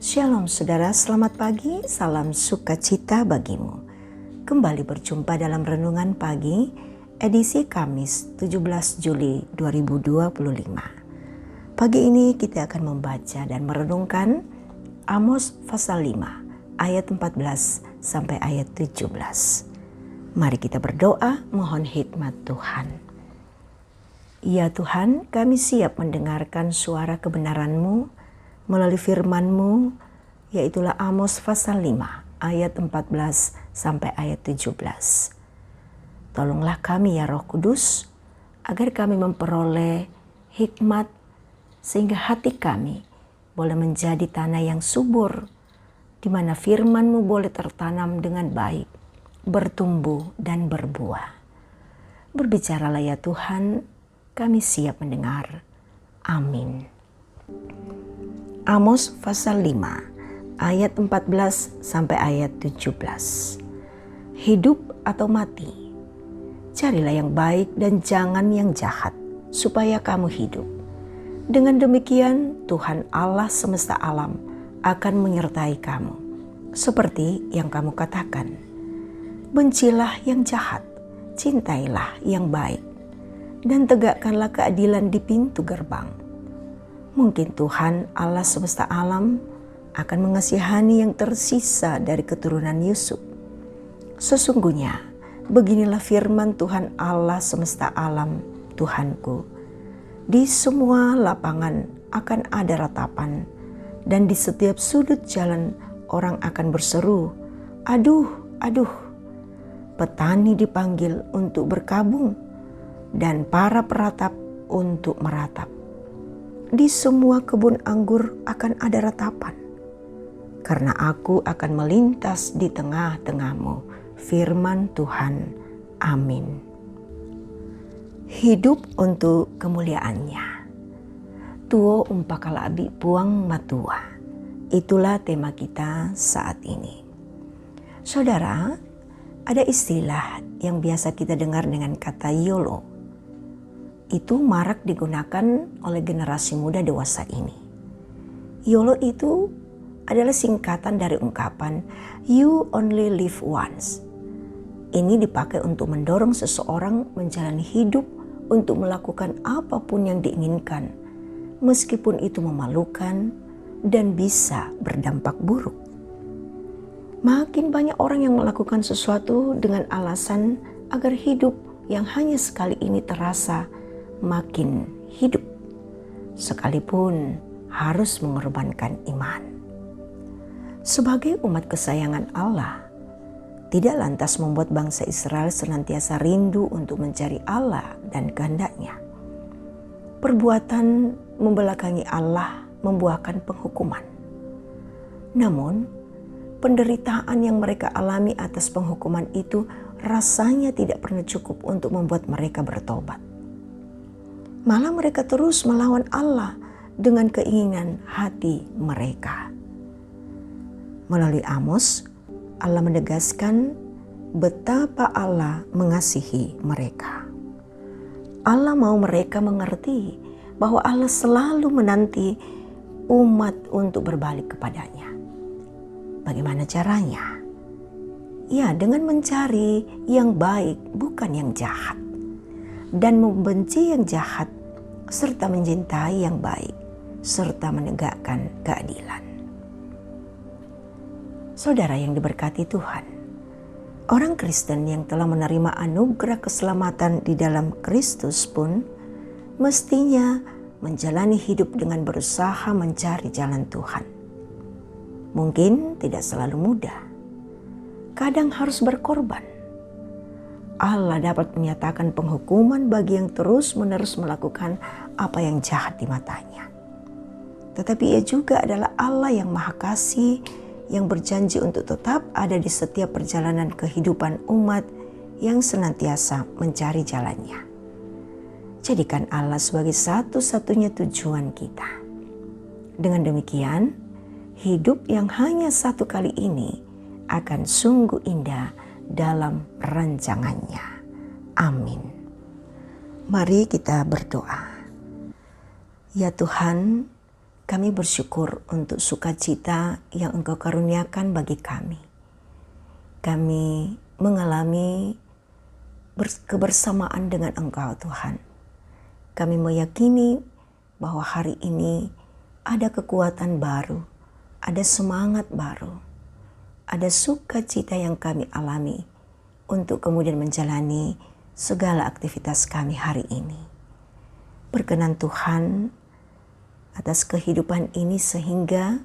Shalom saudara, selamat pagi, salam sukacita bagimu. Kembali berjumpa dalam Renungan Pagi, edisi Kamis 17 Juli 2025. Pagi ini kita akan membaca dan merenungkan Amos pasal 5, ayat 14 sampai ayat 17. Mari kita berdoa, mohon hikmat Tuhan. Ya Tuhan, kami siap mendengarkan suara kebenaran-Mu melalui firman-Mu, yaitulah Amos pasal 5 ayat 14 sampai ayat 17. Tolonglah kami ya Roh Kudus, agar kami memperoleh hikmat sehingga hati kami boleh menjadi tanah yang subur, di mana firman-Mu boleh tertanam dengan baik, bertumbuh dan berbuah. Berbicaralah ya Tuhan, kami siap mendengar. Amin. Amos pasal 5 ayat 14 sampai ayat 17. Hidup atau mati, carilah yang baik dan jangan yang jahat, supaya kamu hidup. Dengan demikian Tuhan Allah semesta alam akan menyertai kamu, seperti yang kamu katakan. Bencilah yang jahat, cintailah yang baik, dan tegakkanlah keadilan di pintu gerbang. Mungkin Tuhan Allah semesta alam akan mengasihani yang tersisa dari keturunan Yusuf. Sesungguhnya beginilah firman Tuhan Allah semesta alam, Tuhanku. Di semua lapangan akan ada ratapan, dan di setiap sudut jalan orang akan berseru, aduh, aduh. Petani dipanggil untuk berkabung, dan para peratap untuk meratap. Di semua kebun anggur akan ada ratapan, karena aku akan melintas di tengah-tengahmu, firman Tuhan. Amin. Hidup untuk kemuliaannya. Tuo umpakala abi puang matua. Itulah tema kita saat ini. Saudara, ada istilah yang biasa kita dengar dengan kata YOLO. Itu marak digunakan oleh generasi muda dewasa ini. YOLO itu adalah singkatan dari ungkapan You Only Live Once. Ini dipakai untuk mendorong seseorang menjalani hidup untuk melakukan apapun yang diinginkan, meskipun itu memalukan dan bisa berdampak buruk. Makin banyak orang yang melakukan sesuatu dengan alasan agar hidup yang hanya sekali ini terasa makin hidup, sekalipun harus mengorbankan iman. Sebagai umat kesayangan Allah, tidak lantas membuat bangsa Israel senantiasa rindu untuk mencari Allah dan kehendak-Nya. Perbuatan membelakangi Allah membuahkan penghukuman. Namun, penderitaan yang mereka alami atas penghukuman itu rasanya tidak pernah cukup untuk membuat mereka bertobat. Malah mereka terus melawan Allah dengan keinginan hati mereka. Melalui Amos, Allah menegaskan betapa Allah mengasihi mereka. Allah mau mereka mengerti bahwa Allah selalu menanti umat untuk berbalik kepadanya. Bagaimana caranya? Ya, dengan mencari yang baik, bukan yang jahat. Dan membenci yang jahat, serta mencintai yang baik, serta menegakkan keadilan. Saudara yang diberkati Tuhan, orang Kristen yang telah menerima anugerah keselamatan di dalam Kristus pun mestinya menjalani hidup dengan berusaha mencari jalan Tuhan. Mungkin tidak selalu mudah, kadang harus berkorban. Allah dapat menyatakan penghukuman bagi yang terus-menerus melakukan apa yang jahat di matanya. Tetapi Ia juga adalah Allah yang Maha Kasih, yang berjanji untuk tetap ada di setiap perjalanan kehidupan umat yang senantiasa mencari jalannya. Jadikan Allah sebagai satu-satunya tujuan kita. Dengan demikian, hidup yang hanya satu kali ini akan sungguh indah dalam rancangannya. Amin. Mari kita berdoa. Ya Tuhan, Kami bersyukur untuk sukacita yang Engkau karuniakan bagi kami. Kami mengalami kebersamaan dengan Engkau, Tuhan. Kami meyakini bahwa hari ini ada kekuatan baru, ada semangat baru, ada sukacita yang kami alami untuk kemudian menjalani segala aktivitas kami hari ini. Berkenan Tuhan atas kehidupan ini sehingga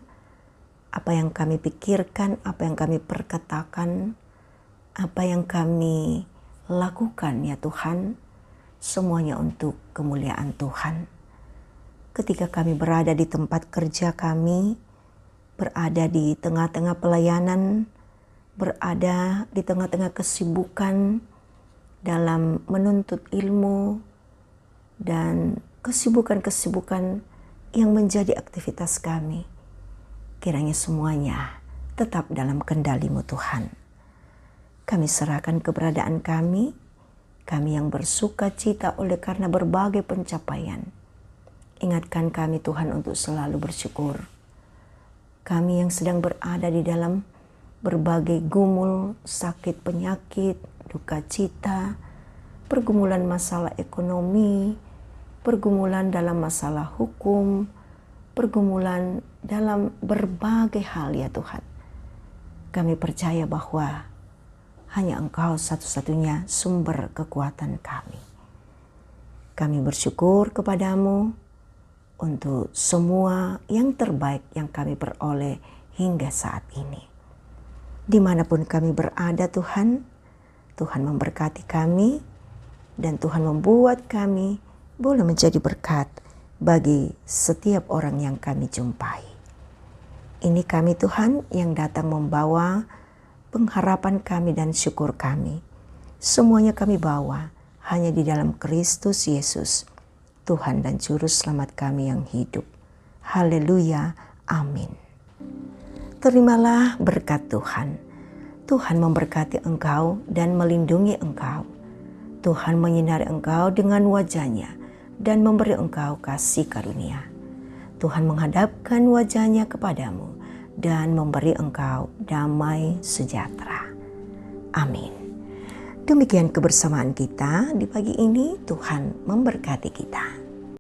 apa yang kami pikirkan, apa yang kami perkatakan, apa yang kami lakukan ya Tuhan, semuanya untuk kemuliaan Tuhan. Ketika kami berada di tempat kerja kami, berada di tengah-tengah pelayanan, berada di tengah-tengah kesibukan dalam menuntut ilmu dan kesibukan-kesibukan yang menjadi aktivitas kami, kiranya semuanya tetap dalam kendali-Mu Tuhan. Kami serahkan keberadaan kami yang bersuka cita oleh karena berbagai pencapaian. Ingatkan kami Tuhan untuk selalu bersyukur. Kami yang sedang berada di dalam berbagai gumul, sakit, penyakit, duka cita, pergumulan masalah ekonomi, pergumulan dalam masalah hukum, pergumulan dalam berbagai hal ya Tuhan. Kami percaya bahwa hanya Engkau satu-satunya sumber kekuatan kami. Kami bersyukur kepadamu untuk semua yang terbaik yang kami peroleh hingga saat ini. Dimanapun kami berada Tuhan, Tuhan memberkati kami dan Tuhan membuat kami boleh menjadi berkat bagi setiap orang yang kami jumpai. Ini kami Tuhan yang datang membawa pengharapan kami dan syukur kami. Semuanya kami bawa hanya di dalam Kristus Yesus, Tuhan dan Juru Selamat kami yang hidup. Haleluya, amin. Terimalah berkat Tuhan. Tuhan memberkati engkau dan melindungi engkau. Tuhan menyinari engkau dengan wajah-Nya dan memberi engkau kasih karunia. Tuhan menghadapkan wajah-Nya kepadamu dan memberi engkau damai sejahtera. Amin. Demikian kebersamaan kita di pagi ini. Tuhan memberkati kita.